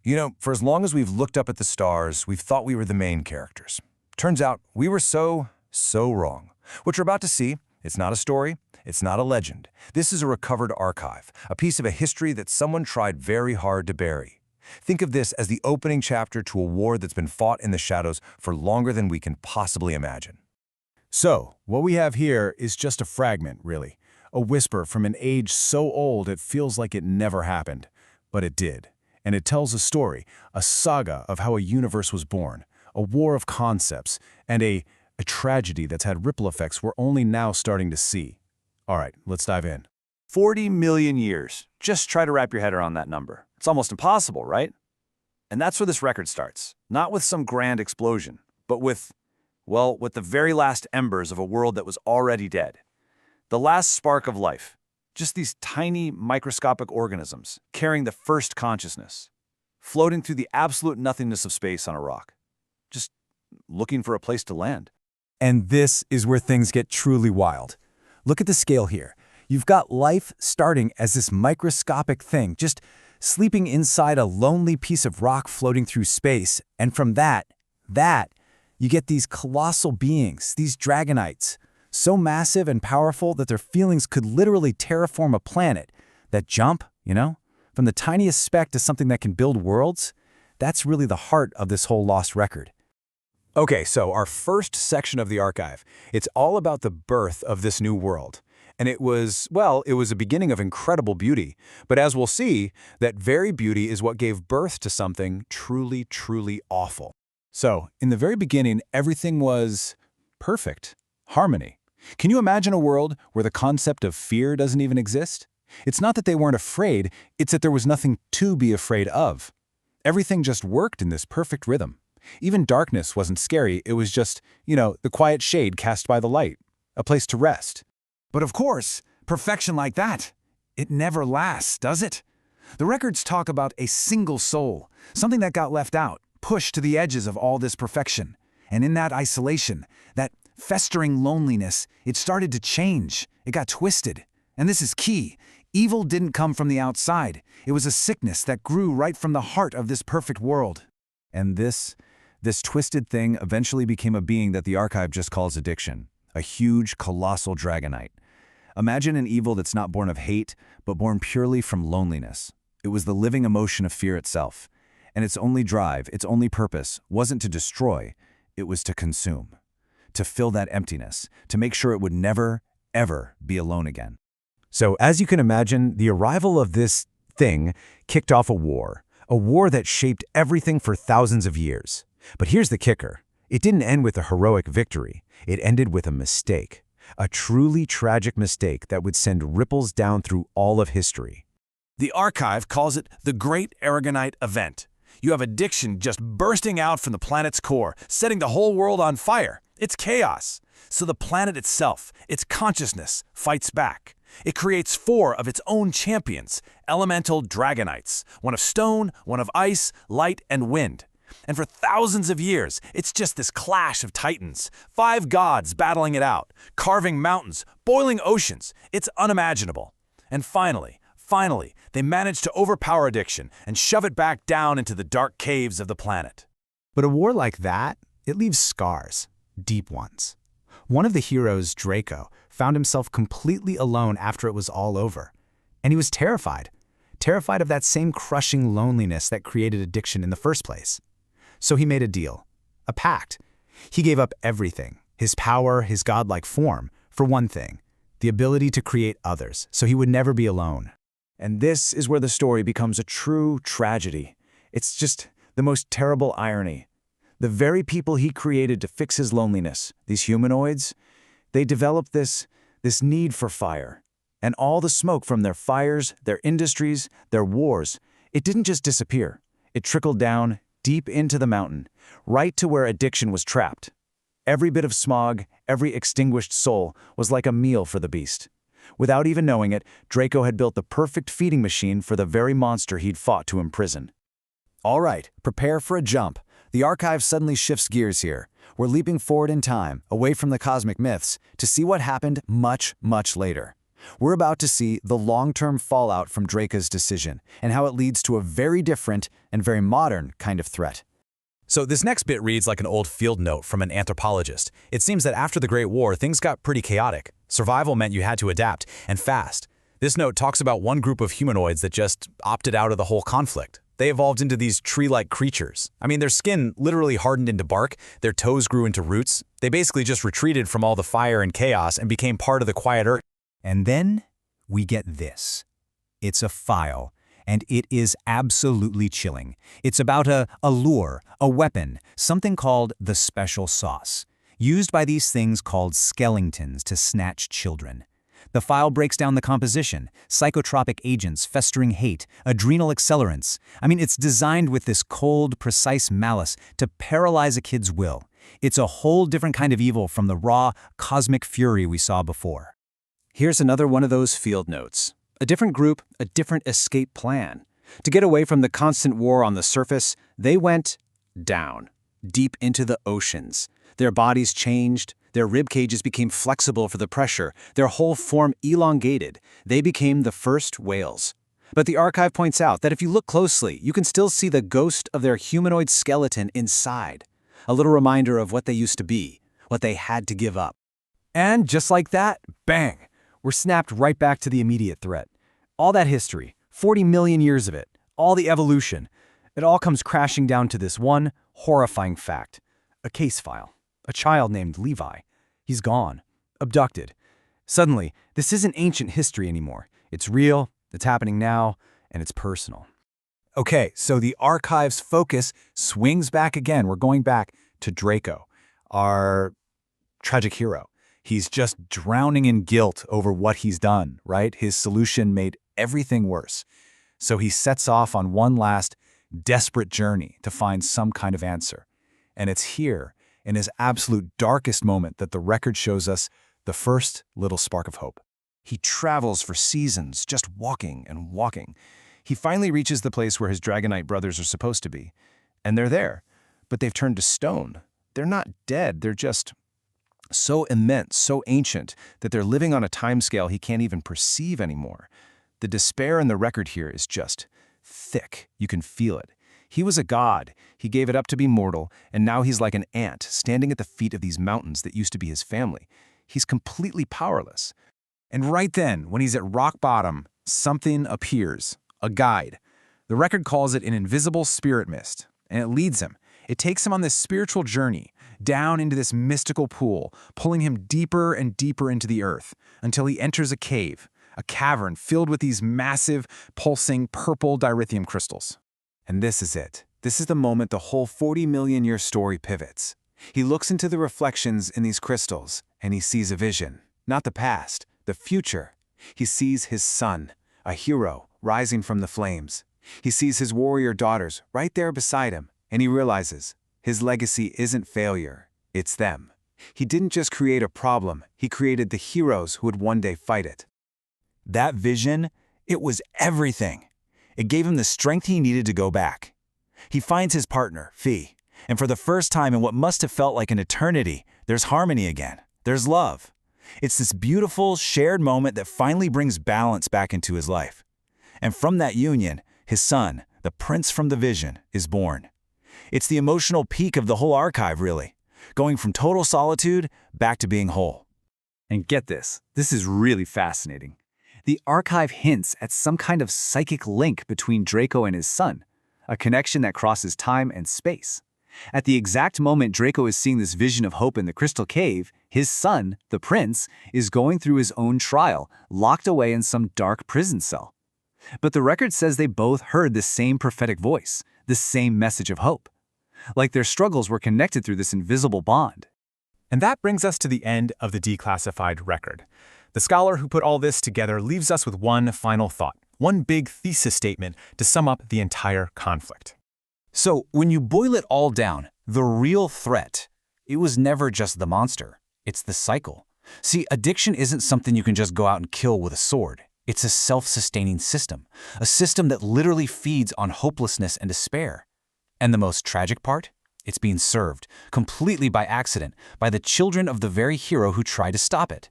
You know, for as long as we've looked up at the stars, we've thought we were the main characters. Turns out we were so wrong. What you're about to see, it's not a story, it's not a legend. This is a recovered archive, a piece of a history that someone tried very hard to bury. Think of this as the opening chapter to a war that's been fought in the shadows for longer than we can possibly imagine. So, what we have here is just a fragment, really. A whisper from an age so old it feels like it never happened. But it did. And it tells a story, a saga of how a universe was born, a war of concepts, and a tragedy that's had ripple effects we're only now starting to see. All right, let's dive in. 40 million years. Just try to wrap your head around that number. It's almost impossible, right? And that's where this record starts. Not with some grand explosion, but with the very last embers of a world that was already dead. The last spark of life. Just these tiny microscopic organisms carrying the first consciousness, floating through the absolute nothingness of space on a rock, just looking for a place to land. And this is where things get truly wild. Look at the scale here. You've got life starting as this microscopic thing, just sleeping inside a lonely piece of rock floating through space, and from that, you get these colossal beings, these dragonites, so massive and powerful that their feelings could literally terraform a planet. That jump, from the tiniest speck to something that can build worlds, that's really the heart of this whole lost record. Okay, so our first section of the archive, it's all about the birth of this new world. And it was a beginning of incredible beauty. But as we'll see, that very beauty is what gave birth to something truly, truly awful. So, in the very beginning, everything was perfect. Harmony. Can you imagine a world where the concept of fear doesn't even exist? It's not that they weren't afraid, it's that there was nothing to be afraid of. Everything just worked in this perfect rhythm. Even darkness wasn't scary, it was just, the quiet shade cast by the light. A place to rest. But of course, perfection like that, it never lasts, does it? The records talk about a single soul, something that got left out, pushed to the edges of all this perfection. And in that isolation, that festering loneliness, it started to change. It got twisted. And this is key. Evil didn't come from the outside. It was a sickness that grew right from the heart of this perfect world. And this twisted thing eventually became a being that the archive just calls addiction. A huge, colossal dragonite. Imagine an evil that's not born of hate, but born purely from loneliness. It was the living emotion of fear itself. And its only drive, its only purpose, wasn't to destroy, it was to consume. To fill that emptiness, to make sure it would never, ever be alone again. So, as you can imagine, the arrival of this thing kicked off a war that shaped everything for thousands of years. But here's the kicker. It didn't end with a heroic victory. It ended with a mistake. A truly tragic mistake that would send ripples down through all of history. The archive calls it the Great Aragonite Event. You have addiction just bursting out from the planet's core, setting the whole world on fire. It's chaos. So the planet itself, its consciousness, fights back. It creates 4 of its own champions, elemental dragonites, one of stone, one of ice, light, and wind. And for thousands of years, it's just this clash of titans, 5 gods battling it out, carving mountains, boiling oceans. It's unimaginable. And finally, they managed to overpower addiction and shove it back down into the dark caves of the planet. But a war like that, it leaves scars, deep ones. One of the heroes, Draco, found himself completely alone after it was all over. And he was terrified of that same crushing loneliness that created addiction in the first place. So he made a deal, a pact. He gave up everything, his power, his godlike form, for one thing, the ability to create others, so he would never be alone. And this is where the story becomes a true tragedy. It's just the most terrible irony. The very people he created to fix his loneliness, these humanoids, they developed this need for fire. And all the smoke from their fires, their industries, their wars, it didn't just disappear. It trickled down deep into the mountain, right to where addiction was trapped. Every bit of smog, every extinguished soul was like a meal for the beast. Without even knowing it, Draco had built the perfect feeding machine for the very monster he'd fought to imprison. All right, prepare for a jump. The archive suddenly shifts gears here. We're leaping forward in time, away from the cosmic myths, to see what happened much, much later. We're about to see the long-term fallout from Draco's decision and how it leads to a very different and very modern kind of threat. So this next bit reads like an old field note from an anthropologist. It seems that after the Great War, things got pretty chaotic. Survival meant you had to adapt, and fast. This note talks about one group of humanoids that just opted out of the whole conflict. They evolved into these tree-like creatures. I mean, their skin literally hardened into bark, their toes grew into roots. They basically just retreated from all the fire and chaos and became part of the quiet earth. And then we get this. It's a file, and it is absolutely chilling. It's about a lure, a weapon, something called the special sauce, used by these things called skeletons to snatch children. The file breaks down the composition, psychotropic agents, festering hate, adrenal accelerants. I mean, it's designed with this cold, precise malice to paralyze a kid's will. It's a whole different kind of evil from the raw, cosmic fury we saw before. Here's another one of those field notes. A different group, a different escape plan. To get away from the constant war on the surface, they went down, deep into the oceans. Their bodies changed, their rib cages became flexible for the pressure, their whole form elongated. They became the first whales. But the archive points out that if you look closely, you can still see the ghost of their humanoid skeleton inside. A little reminder of what they used to be, what they had to give up. And just like that, bang, we're snapped right back to the immediate threat. All that history, 40 million years of it, all the evolution, it all comes crashing down to this one horrifying fact. A case file. A child named Levi. He's gone. Abducted. Suddenly, this isn't ancient history anymore. It's real, it's happening now, and it's personal. Okay, so the archive's focus swings back again. We're going back to Draco, our tragic hero. He's just drowning in guilt over what he's done, right? His solution made everything worse. So he sets off on one last desperate journey to find some kind of answer. And it's here, in his absolute darkest moment, that the record shows us the first little spark of hope. He travels for seasons, just walking and walking. He finally reaches the place where his Dragonite brothers are supposed to be. And they're there, but they've turned to stone. They're not dead, they're just so immense, so ancient, that they're living on a timescale he can't even perceive anymore. The despair in the record here is just thick. You can feel it. He was a god. He gave it up to be mortal, and now he's like an ant standing at the feet of these mountains that used to be his family. He's completely powerless. And right then, when he's at rock bottom, something appears, a guide. The record calls it an invisible spirit mist, and it leads him. It takes him on this spiritual journey, down into this mystical pool, pulling him deeper and deeper into the earth, until he enters a cave, a cavern filled with these massive, pulsing, purple dilithium crystals. And this is it. This is the moment the whole 40-million-year story pivots. He looks into the reflections in these crystals, and he sees a vision. Not the past, the future. He sees his son, a hero, rising from the flames. He sees his warrior daughters right there beside him, and he realizes his legacy isn't failure, it's them. He didn't just create a problem, he created the heroes who would one day fight it. That vision, it was everything. It gave him the strength he needed to go back. He finds his partner, Fee, and for the first time in what must have felt like an eternity, there's harmony again. There's love. It's this beautiful, shared moment that finally brings balance back into his life. And from that union, his son, the prince from the vision, is born. It's the emotional peak of the whole archive, really, going from total solitude back to being whole. And get this is really fascinating. The archive hints at some kind of psychic link between Draco and his son, a connection that crosses time and space. At the exact moment Draco is seeing this vision of hope in the crystal cave, his son, the prince, is going through his own trial, locked away in some dark prison cell. But the record says they both heard the same prophetic voice, the same message of hope. Like their struggles were connected through this invisible bond. And that brings us to the end of the declassified record. The scholar who put all this together leaves us with one final thought, one big thesis statement to sum up the entire conflict. So, when you boil it all down, the real threat, it was never just the monster. It's the cycle. See, addiction isn't something you can just go out and kill with a sword. It's a self-sustaining system, a system that literally feeds on hopelessness and despair. And the most tragic part? It's being served, completely by accident, by the children of the very hero who tried to stop it.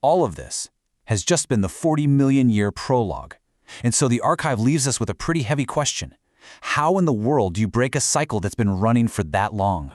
All of this, has just been the 40-million-year prologue. And so the archive leaves us with a pretty heavy question. How in the world do you break a cycle that's been running for that long?